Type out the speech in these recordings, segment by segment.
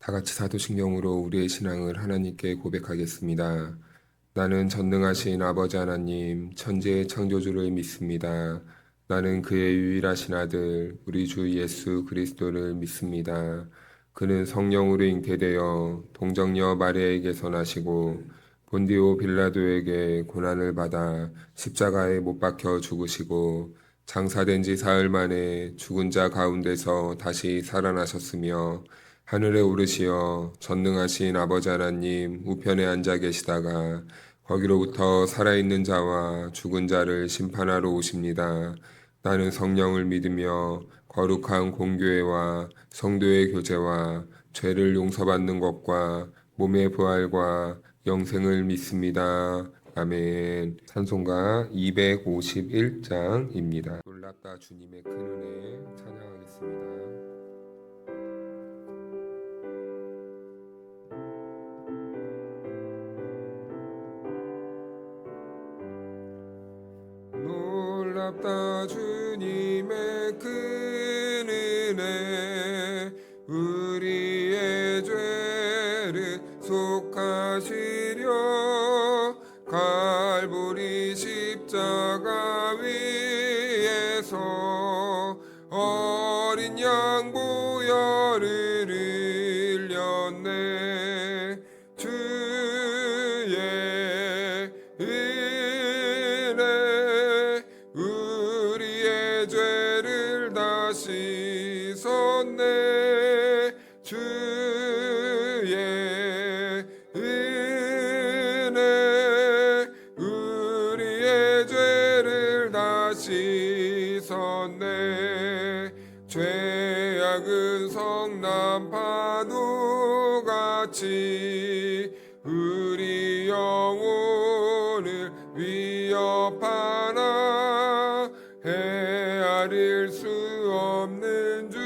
다 같이 사도신경으로 우리의 신앙을 하나님께 고백하겠습니다. 나는 전능하신 아버지 하나님, 천지의 창조주를 믿습니다. 나는 그의 유일하신 아들, 우리 주 예수 그리스도를 믿습니다. 그는 성령으로 잉태되어 동정녀 마리아에게서 나시고 본디오 빌라도에게 고난을 받아 십자가에 못 박혀 죽으시고 장사된 지 사흘 만에 죽은 자 가운데서 다시 살아나셨으며 하늘에 오르시어 전능하신 아버지 하나님 우편에 앉아 계시다가 거기로부터 살아있는 자와 죽은 자를 심판하러 오십니다. 나는 성령을 믿으며 거룩한 공교회와 성도의 교제와 죄를 용서받는 것과 몸의 부활과 영생을 믿습니다. 아멘. 찬송가 251장입니다. 놀랍다 주님의 큰 은혜 찬양하겠습니다. 놀랍다 주님의 큰 은혜 우리의 죄를 속하시려 갈보리 십자가 위에서 어린 양 보혈을 흘렸네 주의 은혜 우리의 죄를 다 씻었네 주의 은혜 우리의 죄를 다 씻었네 죄악은 성난 파도같이 우리 영혼을 위협하나 헤아릴 수 없는 주의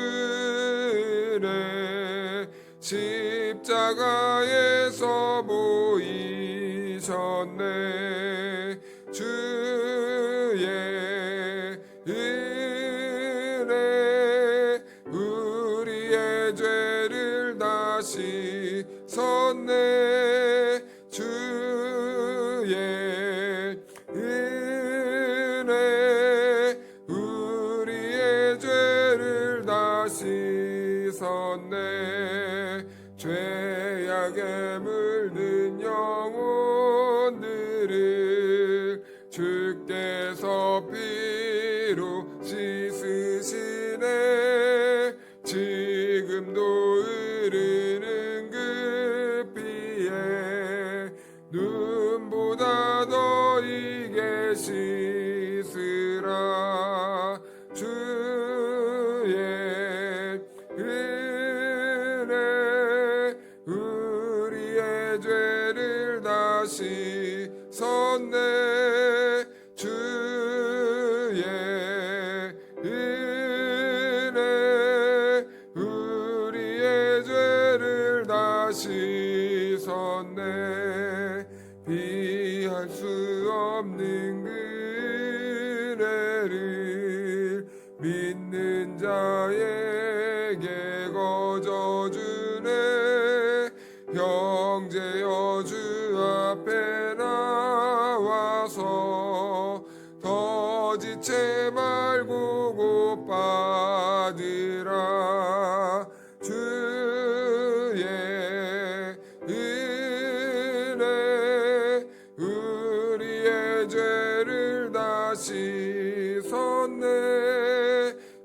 십자가에서 보이셨네 주의 은혜 우리의 죄를 다 씻었네 주의 은혜 우리의 죄를 다 씻었네 죄악에 물든 영혼들을 주께서 피로 씻으시네 지금도 흐르는 그 피에 눈보다 더 이게 씻으라 주의 은혜 우리의 죄를 다 씻었네 주의 은혜 우리의 죄를 다 씻었네 비할 수 없는 그 은혜를 믿는 자에게 거저주네 형제여 주 앞에 나와서 더 지체 말고 곧 받으라 주의 은혜 우리의 죄를 다 씻었네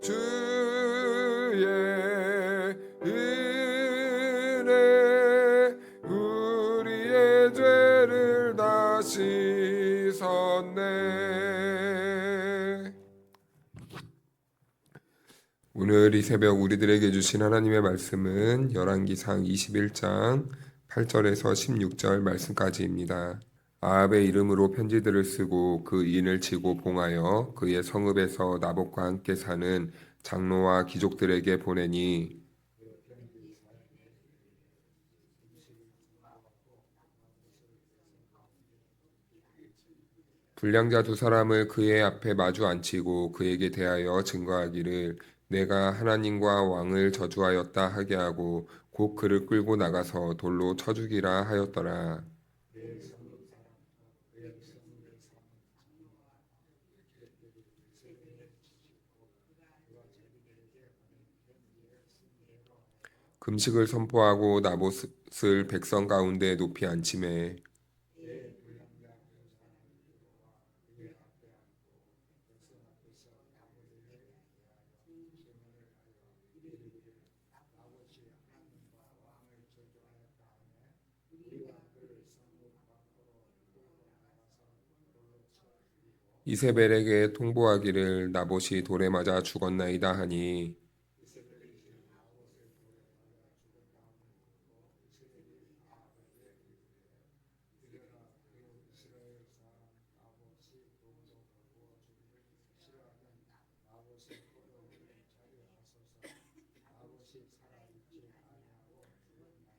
주의 은혜 우리의 죄를 다 씻었네. 오늘 이 새벽 우리들에게 주신 하나님의 말씀은 열왕기상 21장 8절에서 16절 말씀까지입니다. 아합의 이름으로 편지들을 쓰고 그 인을 치고 봉하여 그의 성읍에서 나봇과 함께 사는 장로와 귀족들에게 보내니 불량자 두 사람을 그의 앞에 마주 앉히고 그에게 대하여 증거하기를 내가 하나님과 왕을 저주하였다 하게 하고 곧 그를 끌고 나가서 돌로 쳐 죽이라 하였더라. 금식을 선포하고 나봇을 백성 가운데 높이 앉히매 이세벨에게 통보하기를 나봇이 돌에 맞아 죽었나이다 하니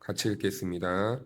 같이 읽겠습니다.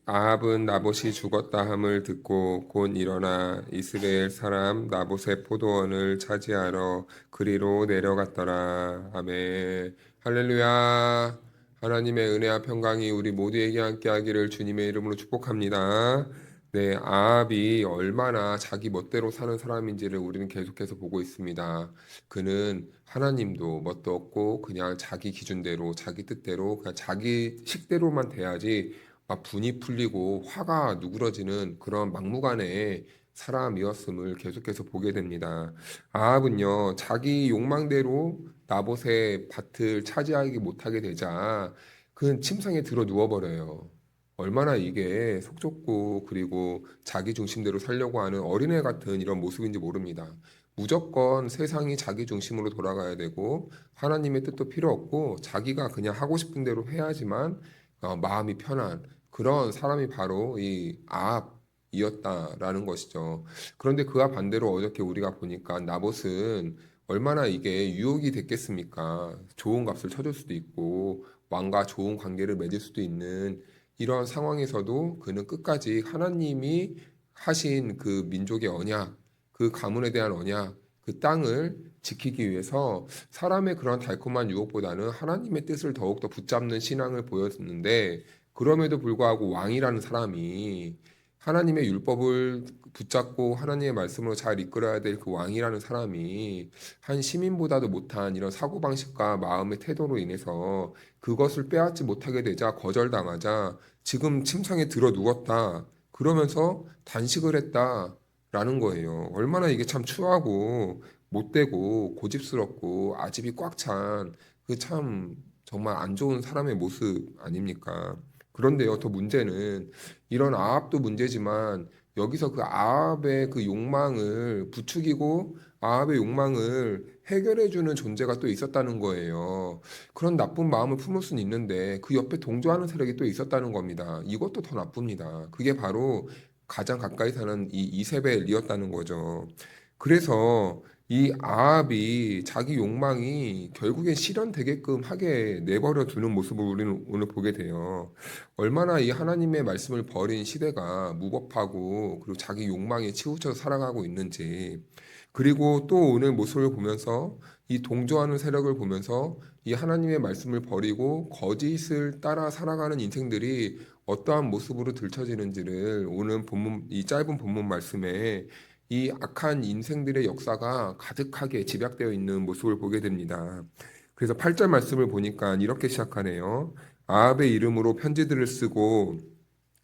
아합은 나봇이 죽었다 함을 듣고 곧 일어나 이스라엘 사람 나봇의 포도원을 차지하러 그리로 내려갔더라. 아멘. 할렐루야. 하나님의 은혜와 평강이 우리 모두에게 함께하기를 주님의 이름으로 축복합니다. 네, 아합이 얼마나 자기 멋대로 사는 사람인지를 우리는 계속해서 보고 있습니다. 그는 하나님도 멋도 없고 그냥 자기 기준대로 자기 뜻대로 그냥 자기 식대로만 돼야지 막 분이 풀리고 화가 누그러지는 그런 막무가내의 사람이었음을 계속해서 보게 됩니다. 아합은요 자기 욕망대로 나봇의 밭을 차지하지 못하게 되자 그는 침상에 들어 누워버려요. 얼마나 이게 속 좁고 그리고 자기 중심대로 살려고 하는 어린애 같은 이런 모습인지 모릅니다. 무조건 세상이 자기 중심으로 돌아가야 되고 하나님의 뜻도 필요 없고 자기가 그냥 하고 싶은 대로 해야지만 마음이 편한 그런 사람이 바로 이 아합이었다라는 것이죠. 그런데 그와 반대로 어저께 우리가 보니까 나봇은 얼마나 이게 유혹이 됐겠습니까? 좋은 값을 쳐줄 수도 있고 왕과 좋은 관계를 맺을 수도 있는 이런 상황에서도 그는 끝까지 하나님이 하신 그 민족의 언약, 그 가문에 대한 언약, 그 땅을 지키기 위해서 사람의 그런 달콤한 유혹보다는 하나님의 뜻을 더욱더 붙잡는 신앙을 보였는데 그럼에도 불구하고 왕이라는 사람이 하나님의 율법을 붙잡고 하나님의 말씀으로 잘 이끌어야 될 그 왕이라는 사람이 한 시민보다도 못한 이런 사고방식과 마음의 태도로 인해서 그것을 빼앗지 못하게 되자 거절당하자 지금 침상에 들어 누웠다. 그러면서 단식을 했다라는 거예요. 얼마나 이게 참 추하고 못되고 고집스럽고 아집이 꽉 찬 그 참 정말 안 좋은 사람의 모습 아닙니까? 그런데요, 더 문제는 이런 아합도 문제지만 여기서 그 아합의 그 욕망을 부추기고 아합의 욕망을 해결해주는 존재가 또 있었다는 거예요. 그런 나쁜 마음을 품을 수는 있는데 그 옆에 동조하는 세력이 또 있었다는 겁니다. 이것도 더 나쁩니다. 그게 바로 가장 가까이 사는 이 이세벨이었다는 거죠. 그래서 이 아합이 자기 욕망이 결국엔 실현되게끔 하게 내버려 두는 모습을 우리는 오늘 보게 돼요. 얼마나 이 하나님의 말씀을 버린 시대가 무법하고 그리고 자기 욕망에 치우쳐서 살아가고 있는지 그리고 또 오늘 모습을 보면서 이 동조하는 세력을 보면서 이 하나님의 말씀을 버리고 거짓을 따라 살아가는 인생들이 어떠한 모습으로 들춰지는지를 오늘 본문 이 짧은 본문 말씀에 이 악한 인생들의 역사가 가득하게 집약되어 있는 모습을 보게 됩니다. 그래서 8절 말씀을 보니까 이렇게 시작하네요. 아합의 이름으로 편지들을 쓰고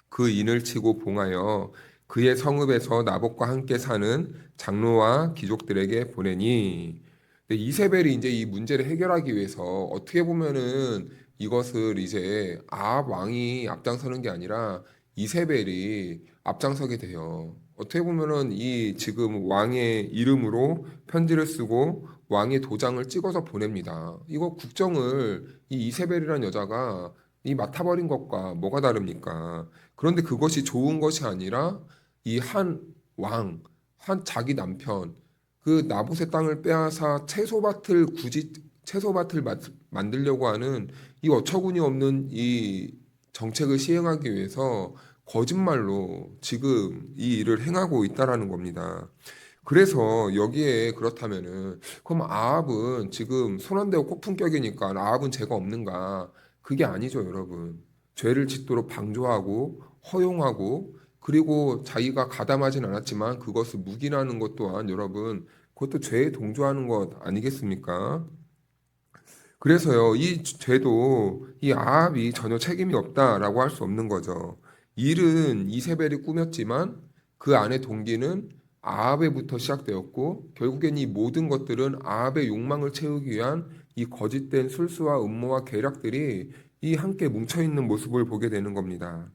그 인을 치고 봉하여 그의 성읍에서 나봇과 함께 사는 장로와 귀족들에게 보내니 이세벨이 이제 이 문제를 해결하기 위해서 어떻게 보면은 이것을 이제 아합 왕이 앞장서는 게 아니라 이세벨이 앞장서게 돼요. 어떻게 보면은 이 지금 왕의 이름으로 편지를 쓰고 왕의 도장을 찍어서 보냅니다. 이거 국정을 이 이세벨이라는 여자가 이 맡아버린 것과 뭐가 다릅니까? 그런데 그것이 좋은 것이 아니라 이 한 왕, 한 자기 남편, 그 나봇의 땅을 빼앗아 채소밭을 만들려고 하는 이 어처구니 없는 이 정책을 시행하기 위해서 거짓말로 지금 이 일을 행하고 있다라는 겁니다. 그래서 여기에 그렇다면은 그럼 아합은 지금 손 안 대고 폭풍격이니까 아합은 죄가 없는가? 그게 아니죠, 여러분. 죄를 짓도록 방조하고 허용하고 그리고 자기가 가담하진 않았지만 그것을 묵인하는 것 또한 여러분 그것도 죄에 동조하는 것 아니겠습니까? 그래서요, 이 죄도 이 아합이 전혀 책임이 없다라고 할 수 없는 거죠. 일은 이세벨이 꾸몄지만 그 안에 동기는 아합에부터 시작되었고 결국엔 이 모든 것들은 아합의 욕망을 채우기 위한 이 거짓된 술수와 음모와 계략들이 이 함께 뭉쳐 있는 모습을 보게 되는 겁니다.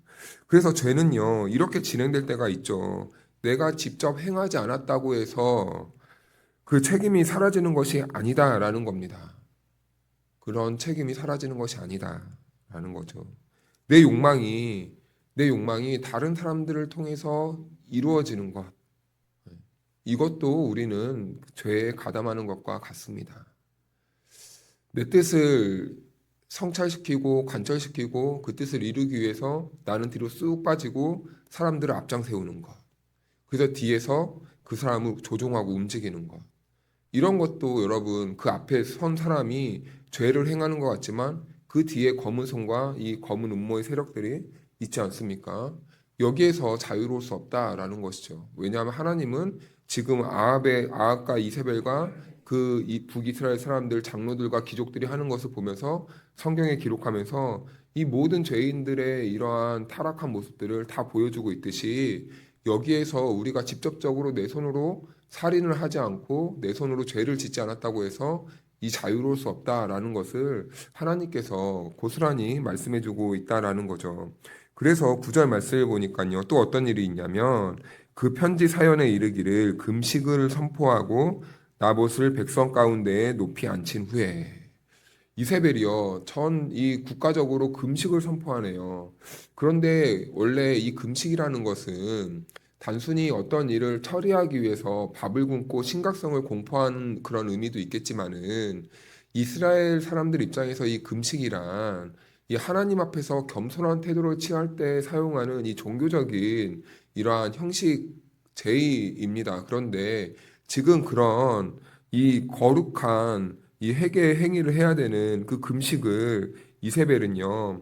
그래서 죄는요, 이렇게 진행될 때가 있죠. 내가 직접 행하지 않았다고 해서 그 책임이 사라지는 것이 아니다라는 겁니다. 그런 책임이 사라지는 것이 아니다라는 거죠. 내 욕망이 내 욕망이 다른 사람들을 통해서 이루어지는 것. 이것도 우리는 죄에 가담하는 것과 같습니다. 내 뜻을 성찰시키고 관철시키고 그 뜻을 이루기 위해서 나는 뒤로 쑥 빠지고 사람들을 앞장 세우는 것. 그래서 뒤에서 그 사람을 조종하고 움직이는 것. 이런 것도 여러분 그 앞에 선 사람이 죄를 행하는 것 같지만 그 뒤에 검은 손과 이 검은 음모의 세력들이 있지 않습니까? 여기에서 자유로울 수 없다라는 것이죠. 왜냐하면 하나님은 지금 아합과 이세벨과 그 이 북이스라엘 사람들 장로들과 귀족들이 하는 것을 보면서 성경에 기록하면서 이 모든 죄인들의 이러한 타락한 모습들을 다 보여주고 있듯이 여기에서 우리가 직접적으로 내 손으로 살인을 하지 않고 내 손으로 죄를 짓지 않았다고 해서 이 자유로울 수 없다라는 것을 하나님께서 고스란히 말씀해주고 있다라는 거죠. 그래서 9절 말씀을 보니까요. 또 어떤 일이 있냐면 그 편지 사연에 이르기를 금식을 선포하고 나봇을 백성 가운데에 높이 앉힌 후에 이세벨이요. 전 이 국가적으로 금식을 선포하네요. 그런데 원래 이 금식이라는 것은 단순히 어떤 일을 처리하기 위해서 밥을 굶고 심각성을 공포하는 그런 의미도 있겠지만은 이스라엘 사람들 입장에서 이 금식이란 이 하나님 앞에서 겸손한 태도를 취할 때 사용하는 이 종교적인 이러한 형식 제의입니다. 그런데 지금 그런 이 거룩한 이 회개의 행위를 해야 되는 그 금식을 이세벨은요,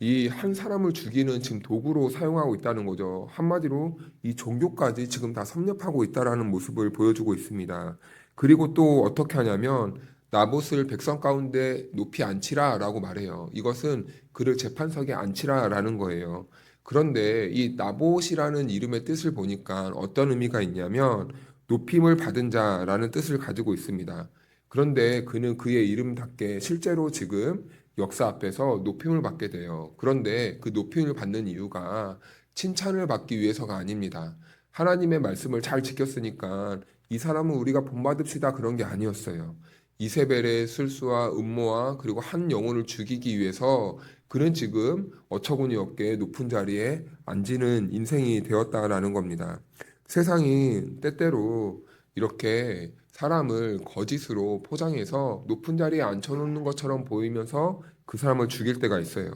이 한 사람을 죽이는 지금 도구로 사용하고 있다는 거죠. 한마디로 이 종교까지 지금 다 섭렵하고 있다라는 모습을 보여주고 있습니다. 그리고 또 어떻게 하냐면 나봇을 백성 가운데 높이 앉히라라고 말해요. 이것은 그를 재판석에 앉히라라는 거예요. 그런데 이 나봇이라는 이름의 뜻을 보니까 어떤 의미가 있냐면 높임을 받은 자라는 뜻을 가지고 있습니다. 그런데 그는 그의 이름답게 실제로 지금 역사 앞에서 높임을 받게 돼요. 그런데 그 높임을 받는 이유가 칭찬을 받기 위해서가 아닙니다. 하나님의 말씀을 잘 지켰으니까 이 사람은 우리가 본받읍시다 그런 게 아니었어요. 이세벨의 술수와 음모와 그리고 한 영혼을 죽이기 위해서 그는 지금 어처구니 없게 높은 자리에 앉는 인생이 되었다라는 겁니다. 세상이 때때로 이렇게 사람을 거짓으로 포장해서 높은 자리에 앉혀놓는 것처럼 보이면서 그 사람을 죽일 때가 있어요.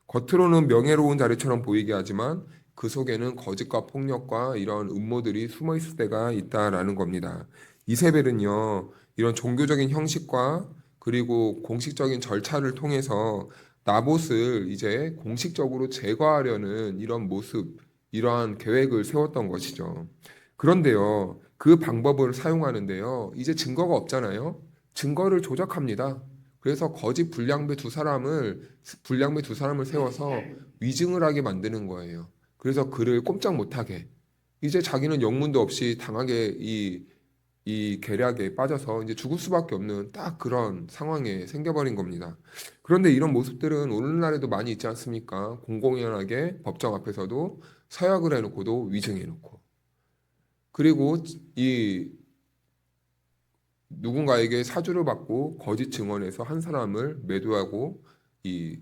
겉으로는 명예로운 자리처럼 보이게 하지만 그 속에는 거짓과 폭력과 이런 음모들이 숨어 있을 때가 있다라는 겁니다. 이세벨은요, 이런 종교적인 형식과 그리고 공식적인 절차를 통해서 나봇을 이제 공식적으로 제거하려는 이런 모습, 이러한 계획을 세웠던 것이죠. 그런데요, 그 방법을 사용하는데요, 이제 증거가 없잖아요. 증거를 조작합니다. 그래서 거짓 불량배 두 사람을 세워서 위증을 하게 만드는 거예요. 그래서 그를 꼼짝 못하게. 이제 자기는 영문도 없이 당하게 이 계략에 빠져서 이제 죽을 수밖에 없는 딱 그런 상황에 생겨버린 겁니다. 그런데 이런 모습들은 오늘날에도 많이 있지 않습니까? 공공연하게 법정 앞에서도 서약을 해놓고도 위증해놓고. 그리고 이 누군가에게 사주를 받고 거짓 증언해서 한 사람을 매도하고 이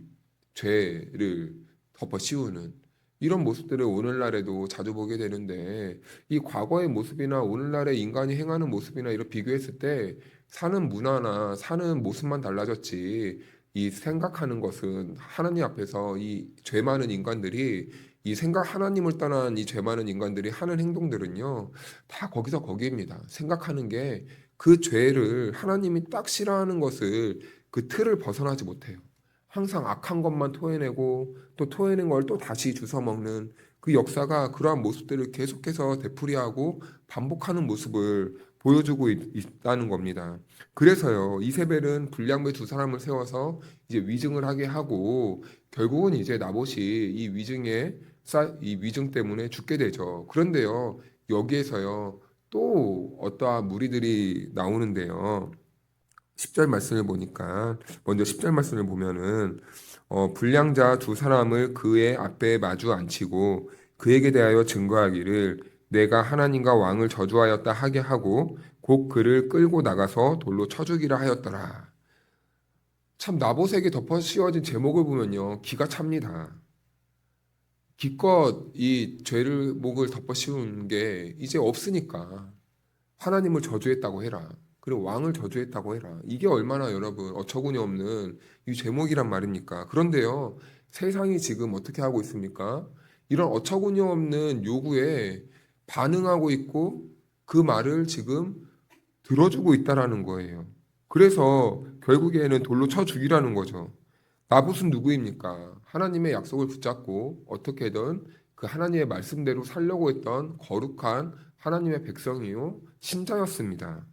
죄를 덮어 씌우는 이런 모습들을 오늘날에도 자주 보게 되는데 이 과거의 모습이나 오늘날의 인간이 행하는 모습이나 이런 비교했을 때 사는 문화나 사는 모습만 달라졌지 이 생각하는 것은 하나님 앞에서 이 죄 많은 인간들이 이 생각 하나님을 떠난 이 죄 많은 인간들이 하는 행동들은요 다 거기서 거기입니다. 생각하는 게 그 죄를 하나님이 딱 싫어하는 것을 그 틀을 벗어나지 못해요. 항상 악한 것만 토해내고 또 토해낸 걸 또 다시 주워 먹는 그 역사가 그러한 모습들을 계속해서 되풀이하고 반복하는 모습을 보여주고 있다는 겁니다. 그래서요, 이세벨은 불량배 두 사람을 세워서 이제 위증을 하게 하고 결국은 이제 나봇이 이 위증 때문에 죽게 되죠. 그런데요, 여기에서요, 또 어떠한 무리들이 나오는데요. 10절 말씀을 보니까 먼저 10절 말씀을 보면은 불량자 두 사람을 그의 앞에 마주 앉히고 그에게 대하여 증거하기를 내가 하나님과 왕을 저주하였다 하게 하고 곧 그를 끌고 나가서 돌로 쳐 죽이라 하였더라. 참 나봇에게 덮어 씌워진 제목을 보면요 기가 찹니다. 기껏 이 죄를 목을 덮어 씌운 게 이제 없으니까 하나님을 저주했다고 해라. 그리고 왕을 저주했다고 해라. 이게 얼마나 여러분 어처구니 없는 이 제목이란 말입니까? 그런데요, 세상이 지금 어떻게 하고 있습니까? 이런 어처구니 없는 요구에 반응하고 있고 그 말을 지금 들어주고 있다라는 거예요. 그래서 결국에는 돌로 쳐 죽이라는 거죠. 나봇은 누구입니까? 하나님의 약속을 붙잡고 어떻게든 그 하나님의 말씀대로 살려고 했던 거룩한 하나님의 백성이요, 신자였습니다.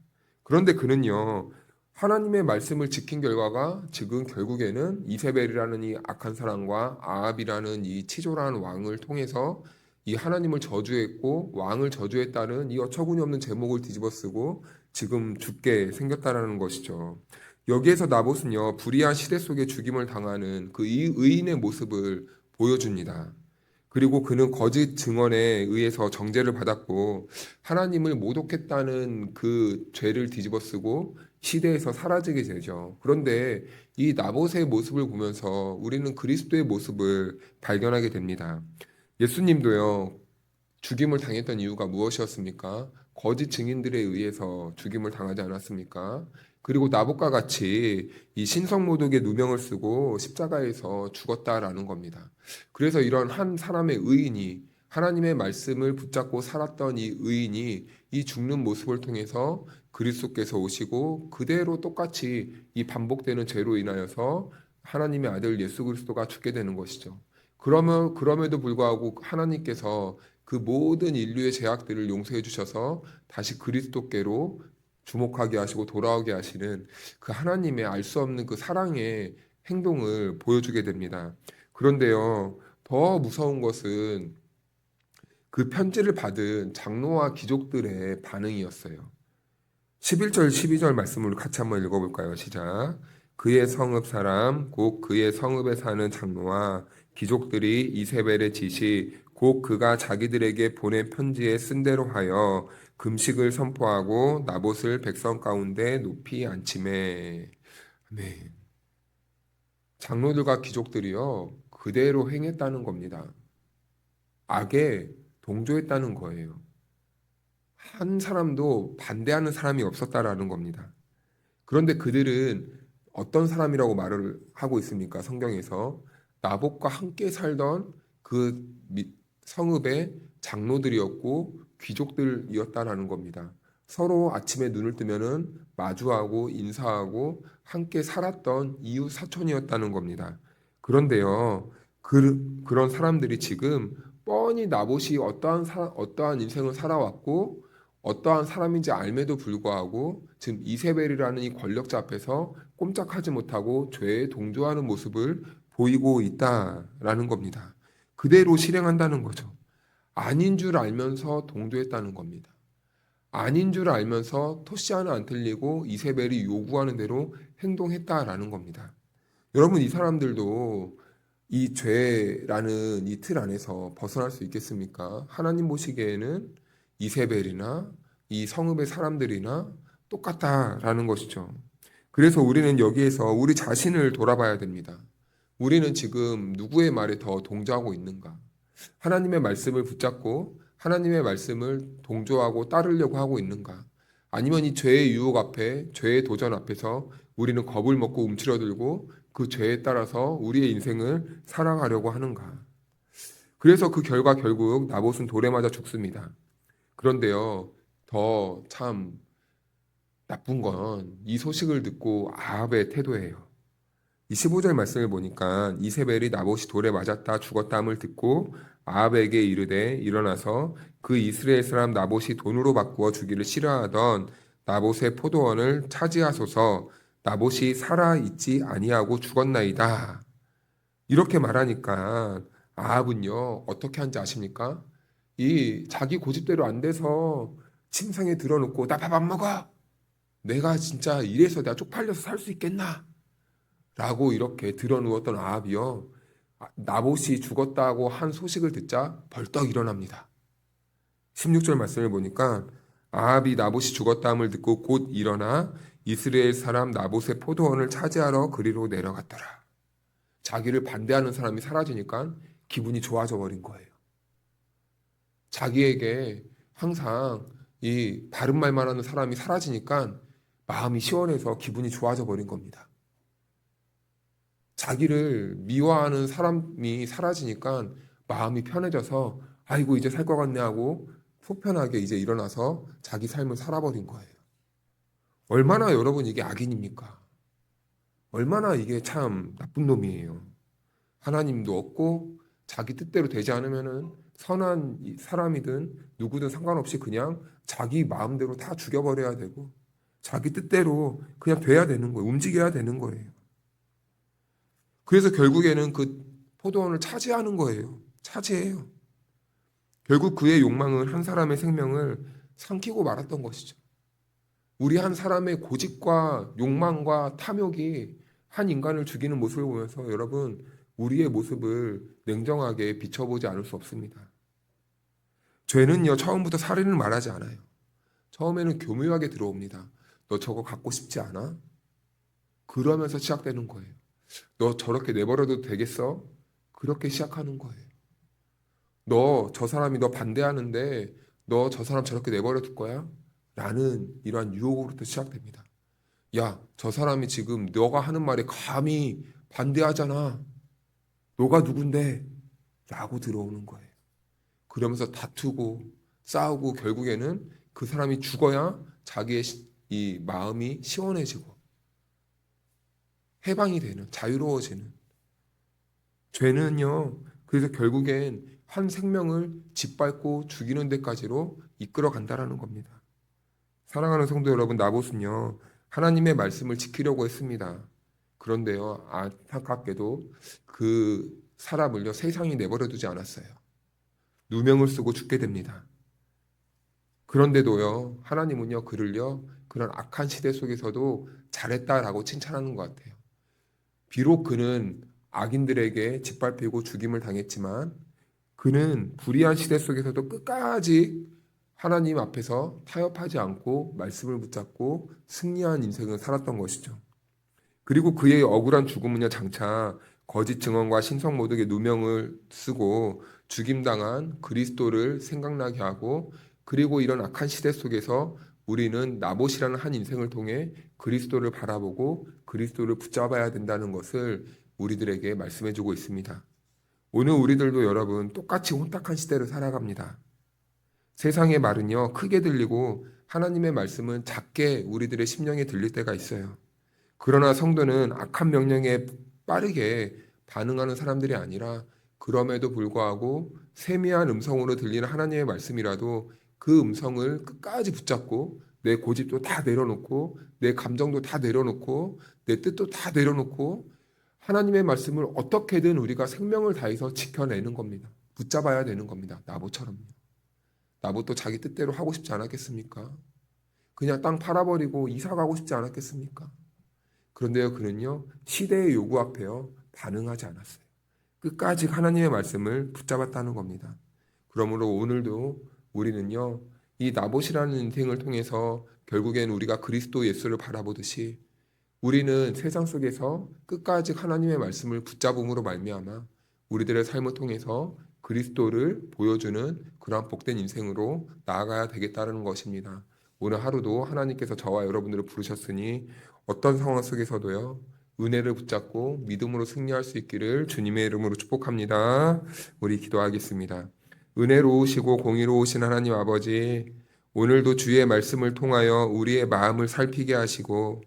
그런데 그는요, 하나님의 말씀을 지킨 결과가 지금 결국에는 이세벨이라는 이 악한 사람과 아합이라는 이 치졸한 왕을 통해서 이 하나님을 저주했고 왕을 저주했다는 이 어처구니 없는 제목을 뒤집어쓰고 지금 죽게 생겼다라는 것이죠. 여기에서 나봇은요, 불의한 시대 속에 죽임을 당하는 그 이 의인의 모습을 보여줍니다. 그리고 그는 거짓 증언에 의해서 정죄를 받았고 하나님을 모독했다는 그 죄를 뒤집어쓰고 시대에서 사라지게 되죠. 그런데 이 나봇의 모습을 보면서 우리는 그리스도의 모습을 발견하게 됩니다. 예수님도요, 죽임을 당했던 이유가 무엇이었습니까? 거짓 증인들에 의해서 죽임을 당하지 않았습니까? 그리고 나봇과 같이 이 신성모독의 누명을 쓰고 십자가에서 죽었다라는 겁니다. 그래서 이런 한 사람의 의인이 하나님의 말씀을 붙잡고 살았던 이 의인이 이 죽는 모습을 통해서 그리스도께서 오시고 그대로 똑같이 이 반복되는 죄로 인하여서 하나님의 아들 예수 그리스도가 죽게 되는 것이죠. 그럼에도 불구하고 하나님께서 그 모든 인류의 죄악들을 용서해 주셔서 다시 그리스도께로 주목하게 하시고 돌아오게 하시는 그 하나님의 알 수 없는 그 사랑의 행동을 보여주게 됩니다. 그런데요, 더 무서운 것은 그 편지를 받은 장로와 귀족들의 반응이었어요. 11절, 12절 말씀을 같이 한번 읽어볼까요? 시작. 그의 성읍 사람, 곧 그의 성읍에 사는 장로와 귀족들이 이세벨의 지시, 곧 그가 자기들에게 보낸 편지에 쓴 대로 하여 금식을 선포하고 나봇을 백성 가운데 높이 앉히매. 네. 장로들과 귀족들이요, 그대로 행했다는 겁니다. 악에 동조했다는 거예요. 한 사람도 반대하는 사람이 없었다라는 겁니다. 그런데 그들은 어떤 사람이라고 말을 하고 있습니까? 성경에서 나봇과 함께 살던 그 성읍의 장로들이었고 귀족들이었다라는 겁니다. 서로 아침에 눈을 뜨면은 마주하고 인사하고 함께 살았던 이웃 사촌이었다는 겁니다. 그런데요, 그런 사람들이 지금 뻔히 나봇이 어떠한 인생을 살아왔고 어떠한 사람인지 알매도 불구하고 지금 이세벨이라는 이 권력자 앞에서 꼼짝하지 못하고 죄에 동조하는 모습을 보이고 있다라는 겁니다. 그대로 실행한다는 거죠. 아닌 줄 알면서 동조했다는 겁니다. 아닌 줄 알면서 토시 하나 안 틀리고 이세벨이 요구하는 대로 행동했다라는 겁니다. 여러분, 이 사람들도 이 죄라는 이 틀 안에서 벗어날 수 있겠습니까? 하나님 보시기에는 이세벨이나 이 성읍의 사람들이나 똑같다라는 것이죠. 그래서 우리는 여기에서 우리 자신을 돌아봐야 됩니다. 우리는 지금 누구의 말에 더 동조하고 있는가? 하나님의 말씀을 붙잡고 하나님의 말씀을 동조하고 따르려고 하고 있는가? 아니면 이 죄의 유혹 앞에, 죄의 도전 앞에서 우리는 겁을 먹고 움츠러들고 그 죄에 따라서 우리의 인생을 살아가려고 하는가? 그래서 그 결과 결국 나봇은 돌에 맞아 죽습니다. 그런데요, 더 참 나쁜 건 이 소식을 듣고 아합의 태도예요. 15절 말씀을 보니까 이세벨이 나봇이 돌에 맞았다 죽었다 함을 듣고 아합에게 이르되 일어나서 그 이스라엘 사람 나봇이 돈으로 바꾸어 주기를 싫어하던 나봇의 포도원을 차지하소서. 나봇이 살아 있지 아니하고 죽었나이다. 이렇게 말하니까 아합은요 어떻게 한지 아십니까? 이 자기 고집대로 안 돼서 침상에 들어놓고 나 밥 안 먹어. 내가 진짜 이래서 내가 쪽팔려서 살 수 있겠나? 라고 이렇게 들어누웠던 아합이요. 나봇이 죽었다고 한 소식을 듣자 벌떡 일어납니다. 16절 말씀을 보니까 아합이 나봇이 죽었다함을 듣고 곧 일어나 이스라엘 사람 나봇의 포도원을 차지하러 그리로 내려갔더라. 자기를 반대하는 사람이 사라지니까 기분이 좋아져 버린 거예요. 자기에게 항상 이 바른 말만 하는 사람이 사라지니까 마음이 시원해서 기분이 좋아져 버린 겁니다. 자기를 미워하는 사람이 사라지니까 마음이 편해져서 아이고 이제 살 것 같네 하고 속편하게 이제 일어나서 자기 삶을 살아버린 거예요. 얼마나 여러분 이게 악인입니까? 얼마나 이게 참 나쁜 놈이에요. 하나님도 없고 자기 뜻대로 되지 않으면은 선한 사람이든 누구든 상관없이 그냥 자기 마음대로 다 죽여버려야 되고 자기 뜻대로 그냥 돼야 되는 거예요. 움직여야 되는 거예요. 그래서 결국에는 그 포도원을 차지하는 거예요. 차지해요. 결국 그의 욕망은 한 사람의 생명을 삼키고 말았던 것이죠. 우리 한 사람의 고집과 욕망과 탐욕이 한 인간을 죽이는 모습을 보면서 여러분 우리의 모습을 냉정하게 비춰보지 않을 수 없습니다. 죄는요 처음부터 살인을 말하지 않아요. 처음에는 교묘하게 들어옵니다. 너 저거 갖고 싶지 않아? 그러면서 시작되는 거예요. 너 저렇게 내버려도 되겠어? 그렇게 시작하는 거예요. 너 저 사람이 너 반대하는데 너 저 사람 저렇게 내버려 둘 거야? 라는 이러한 유혹으로부터 시작됩니다. 야, 저 사람이 지금 너가 하는 말에 감히 반대하잖아. 너가 누군데? 라고 들어오는 거예요. 그러면서 다투고 싸우고 결국에는 그 사람이 죽어야 자기의 이 마음이 시원해지고 해방이 되는, 자유로워지는. 죄는요, 그래서 결국엔 한 생명을 짓밟고 죽이는 데까지로 이끌어 간다라는 겁니다. 사랑하는 성도 여러분, 나봇은요, 하나님의 말씀을 지키려고 했습니다. 그런데요, 안타깝게도 그 사람을요, 세상이 내버려 두지 않았어요. 누명을 쓰고 죽게 됩니다. 그런데도요, 하나님은요, 그를요, 그런 악한 시대 속에서도 잘했다라고 칭찬하는 것 같아요. 비록 그는 악인들에게 짓밟히고 죽임을 당했지만 그는 불의한 시대 속에서도 끝까지 하나님 앞에서 타협하지 않고 말씀을 붙잡고 승리한 인생을 살았던 것이죠. 그리고 그의 억울한 죽음은요 장차 거짓 증언과 신성 모독의 누명을 쓰고 죽임당한 그리스도를 생각나게 하고 그리고 이런 악한 시대 속에서 우리는 나봇이라는 한 인생을 통해 그리스도를 바라보고 그리스도를 붙잡아야 된다는 것을 우리들에게 말씀해주고 있습니다. 오늘 우리들도 여러분 똑같이 혼탁한 시대를 살아갑니다. 세상의 말은요 크게 들리고 하나님의 말씀은 작게 우리들의 심령에 들릴 때가 있어요. 그러나 성도는 악한 명령에 빠르게 반응하는 사람들이 아니라 그럼에도 불구하고 세미한 음성으로 들리는 하나님의 말씀이라도 그 음성을 끝까지 붙잡고 내 고집도 다 내려놓고 내 감정도 다 내려놓고 내 뜻도 다 내려놓고 하나님의 말씀을 어떻게든 우리가 생명을 다해서 지켜내는 겁니다. 붙잡아야 되는 겁니다. 나봇처럼요. 나봇도 자기 뜻대로 하고 싶지 않았겠습니까? 그냥 땅 팔아버리고 이사 가고 싶지 않았겠습니까? 그런데요, 그는요, 시대의 요구 앞에요, 반응하지 않았어요. 끝까지 하나님의 말씀을 붙잡았다는 겁니다. 그러므로 오늘도 우리는요, 이 나봇이라는 인생을 통해서 결국엔 우리가 그리스도 예수를 바라보듯이 우리는 세상 속에서 끝까지 하나님의 말씀을 붙잡음으로 말미암아 우리들의 삶을 통해서 그리스도를 보여주는 그러한 복된 인생으로 나아가야 되겠다는 것입니다. 오늘 하루도 하나님께서 저와 여러분들을 부르셨으니 어떤 상황 속에서도요, 은혜를 붙잡고 믿음으로 승리할 수 있기를 주님의 이름으로 축복합니다. 우리 기도하겠습니다. 은혜로우시고 공의로우신 하나님 아버지, 오늘도 주의 말씀을 통하여 우리의 마음을 살피게 하시고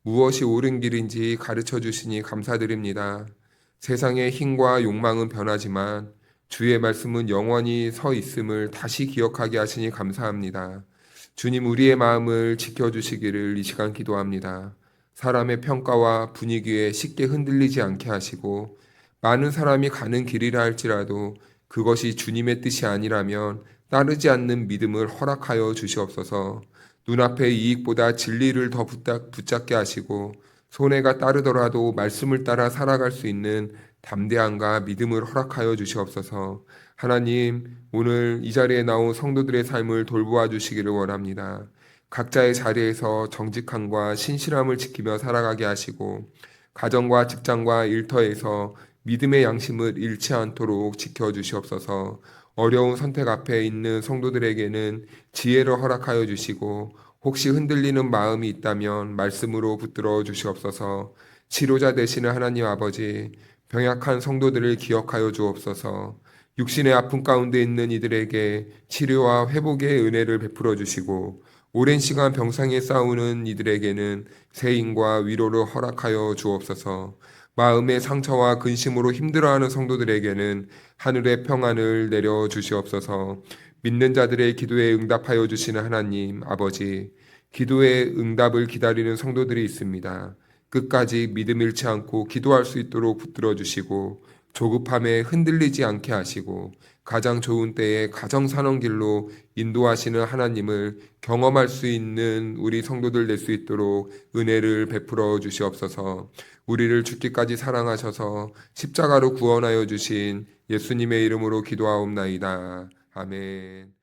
무엇이 옳은 길인지 가르쳐 주시니 감사드립니다. 세상의 힘과 욕망은 변하지만 주의 말씀은 영원히 서 있음을 다시 기억하게 하시니 감사합니다. 주님, 우리의 마음을 지켜주시기를 이 시간 기도합니다. 사람의 평가와 분위기에 쉽게 흔들리지 않게 하시고 많은 사람이 가는 길이라 할지라도 그것이 주님의 뜻이 아니라면 따르지 않는 믿음을 허락하여 주시옵소서. 눈앞의 이익보다 진리를 더 붙잡게 하시고 손해가 따르더라도 말씀을 따라 살아갈 수 있는 담대함과 믿음을 허락하여 주시옵소서. 하나님, 오늘 이 자리에 나온 성도들의 삶을 돌보아 주시기를 원합니다. 각자의 자리에서 정직함과 신실함을 지키며 살아가게 하시고 가정과 직장과 일터에서 믿음의 양심을 잃지 않도록 지켜주시옵소서. 어려운 선택 앞에 있는 성도들에게는 지혜를 허락하여 주시고 혹시 흔들리는 마음이 있다면 말씀으로 붙들어 주시옵소서. 치료자 되시는 하나님 아버지, 병약한 성도들을 기억하여 주옵소서. 육신의 아픔 가운데 있는 이들에게 치료와 회복의 은혜를 베풀어 주시고 오랜 시간 병상에 싸우는 이들에게는 세임과 위로를 허락하여 주옵소서. 마음의 상처와 근심으로 힘들어하는 성도들에게는 하늘의 평안을 내려 주시옵소서. 믿는 자들의 기도에 응답하여 주시는 하나님 아버지, 기도의 응답을 기다리는 성도들이 있습니다. 끝까지 믿음 잃지 않고 기도할 수 있도록 붙들어 주시고 조급함에 흔들리지 않게 하시고 가장 좋은 때에 가정 사는 길로 인도하시는 하나님을 경험할 수 있는 우리 성도들 될 수 있도록 은혜를 베풀어 주시옵소서. 우리를 죽기까지 사랑하셔서 십자가로 구원하여 주신 예수님의 이름으로 기도하옵나이다. 아멘.